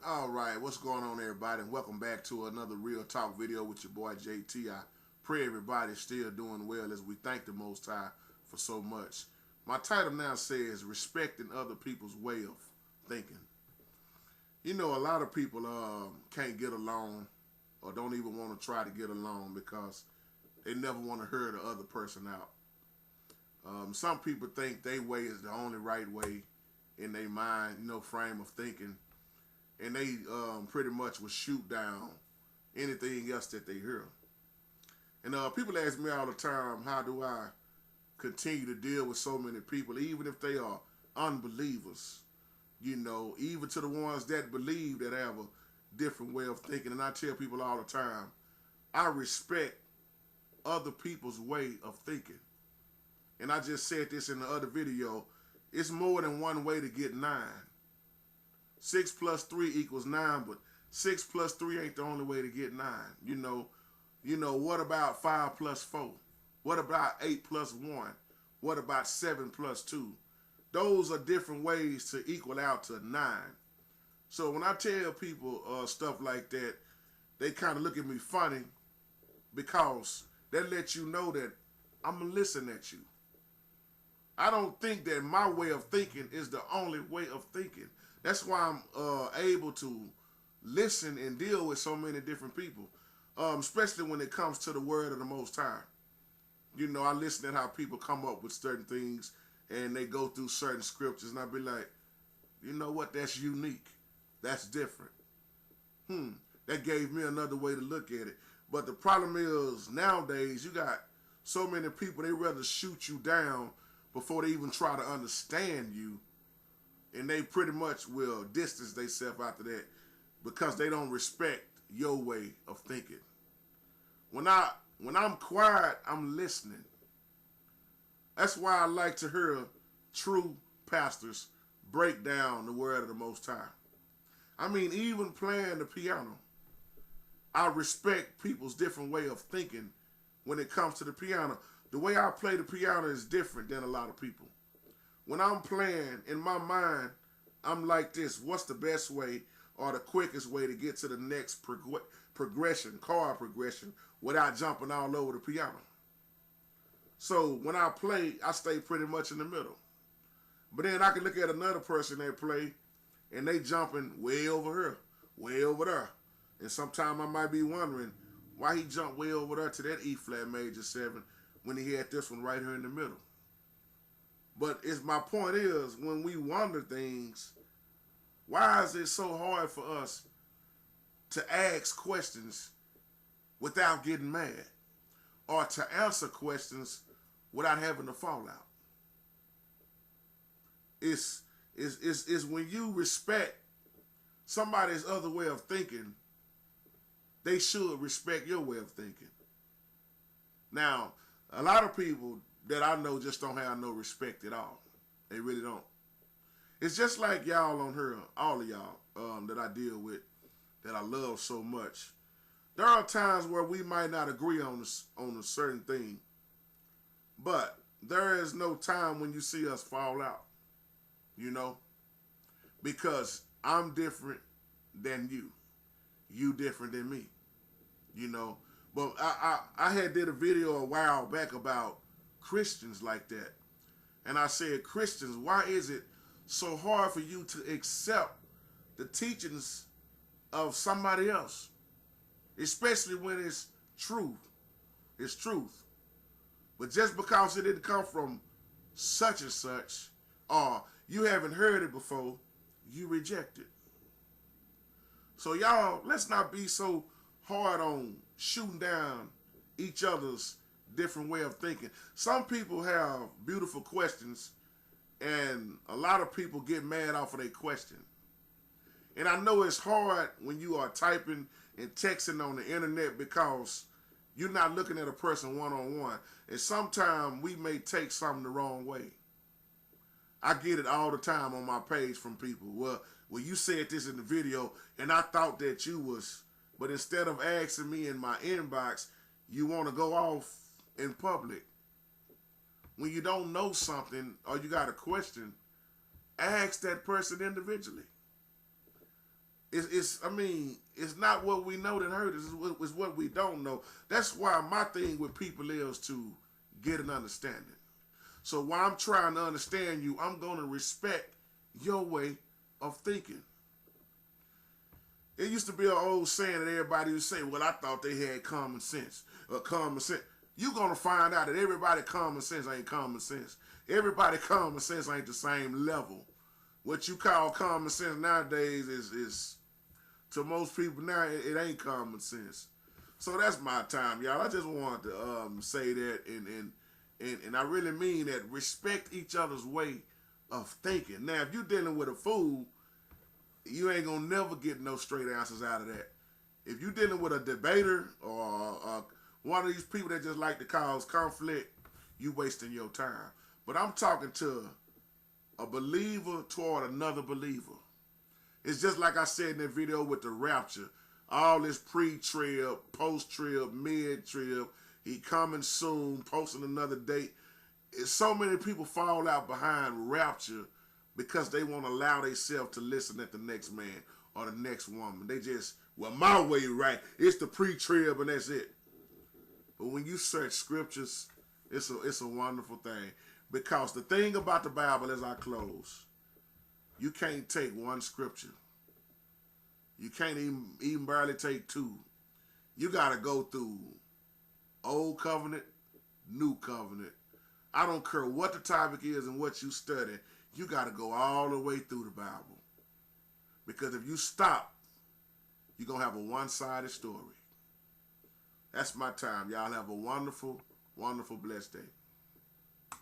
All right, what's going on, everybody? And welcome back to another Real Talk video with your boy JT. I pray everybody's still doing well as we thank the Most High for so much. My title now says Respecting Other People's Way of Thinking. You know, a lot of people can't get along or don't even want to try to get along because they never want to hear the other person out. Some people think their way is the only right way in their mind, frame of thinking. And they pretty much will shoot down anything else that they hear. And people ask me all the time, how do I continue to deal with so many people, even if they are unbelievers, even to the ones that believe that have a different way of thinking. And I tell people all the time, I respect other people's way of thinking. And I just said this in the other video, it's more than one way to get 9. 6 plus 3 equals 9, but 6 plus 3 ain't the only way to get 9. What about 5 plus 4? What about 8 plus 1? What about 7 plus 2? Those are different ways to equal out to 9. So when I tell people stuff like that, they kind of look at me funny because that lets you know that I'm going to listen at you. I don't think that my way of thinking is the only way of thinking. That's why I'm able to listen and deal with so many different people, especially when it comes to the word of the Most High. I listen at how people come up with certain things and they go through certain scriptures, and I be like, you know what, that's unique. That's different. That gave me another way to look at it. But the problem is, nowadays, you got so many people, they rather shoot you down before they even try to understand you. And they pretty much will distance themselves after that because they don't respect your way of thinking. When I'm quiet, I'm listening. That's why I like to hear true pastors break down the word of the Most High. I mean, even playing the piano, I respect people's different way of thinking when it comes to the piano. The way I play the piano is different than a lot of people. When I'm playing, in my mind, I'm like this. What's the best way or the quickest way to get to the next progression, chord progression, without jumping all over the piano? So when I play, I stay pretty much in the middle. But then I can look at another person that play, and they jumping way over here, way over there. And sometimes I might be wondering why he jumped way over there to that E flat major 7 when he had this one right here in the middle. But my point is, when we wonder things, why is it so hard for us to ask questions without getting mad, or to answer questions without having to fall out? It's when you respect somebody's other way of thinking, they should respect your way of thinking. Now, a lot of people that I know just don't have no respect at all. They really don't. It's just like y'all on here, all of y'all that I deal with, that I love so much. There are times where we might not agree on a certain thing, but there is no time when you see us fall out, because I'm different than you. You different than me, But I had did a video a while back about Christians like that. And I said, Christians, why is it so hard for you to accept the teachings of somebody else? Especially when it's truth. It's truth. But just because it didn't come from such and such, or you haven't heard it before, you reject it. So y'all, let's not be so hard on shooting down each other's different way of thinking. Some people have beautiful questions, and a lot of people get mad off of their question. And I know it's hard when you are typing and texting on the internet because you're not looking at a person one-on-one. And sometimes we may take something the wrong way. I get it all the time on my page from people. Well, you said this in the video, and I thought that you was, but instead of asking me in my inbox, you want to go off in public. When you don't know something or you got a question, ask that person individually. I mean, it's not what we know that hurt us. It's what we don't know. That's why my thing with people is to get an understanding. So while I'm trying to understand you, I'm going to respect your way of thinking. It used to be an old saying that everybody would say, well, I thought they had common sense. Common sense. You're going to find out that everybody common sense ain't common sense. Everybody common sense ain't the same level. What you call common sense nowadays is to most people now, it ain't common sense. So that's my time, y'all. I just wanted to say that, and I really mean that. Respect each other's way of thinking. Now, if you're dealing with a fool, you ain't gonna never get no straight answers out of that. If you're dealing with a debater or one of these people that just like to cause conflict, you wasting your time. But I'm talking to a believer toward another believer. It's just like I said in that video with the rapture. All this pre-trib, post-trib, mid-trib, he coming soon, posting another date. So many people fall out behind rapture because they won't allow themselves to listen at the next man or the next woman. They just, well, my way right. It's the pre-trib and that's it. But when you search scriptures, it's a wonderful thing. Because the thing about the Bible, as I close, you can't take one scripture. You can't even barely take two. You got to go through Old Covenant, New Covenant. I don't care what the topic is and what you study. You got to go all the way through the Bible. Because if you stop, you're going to have a one-sided story. That's my time. Y'all have a wonderful, wonderful, blessed day.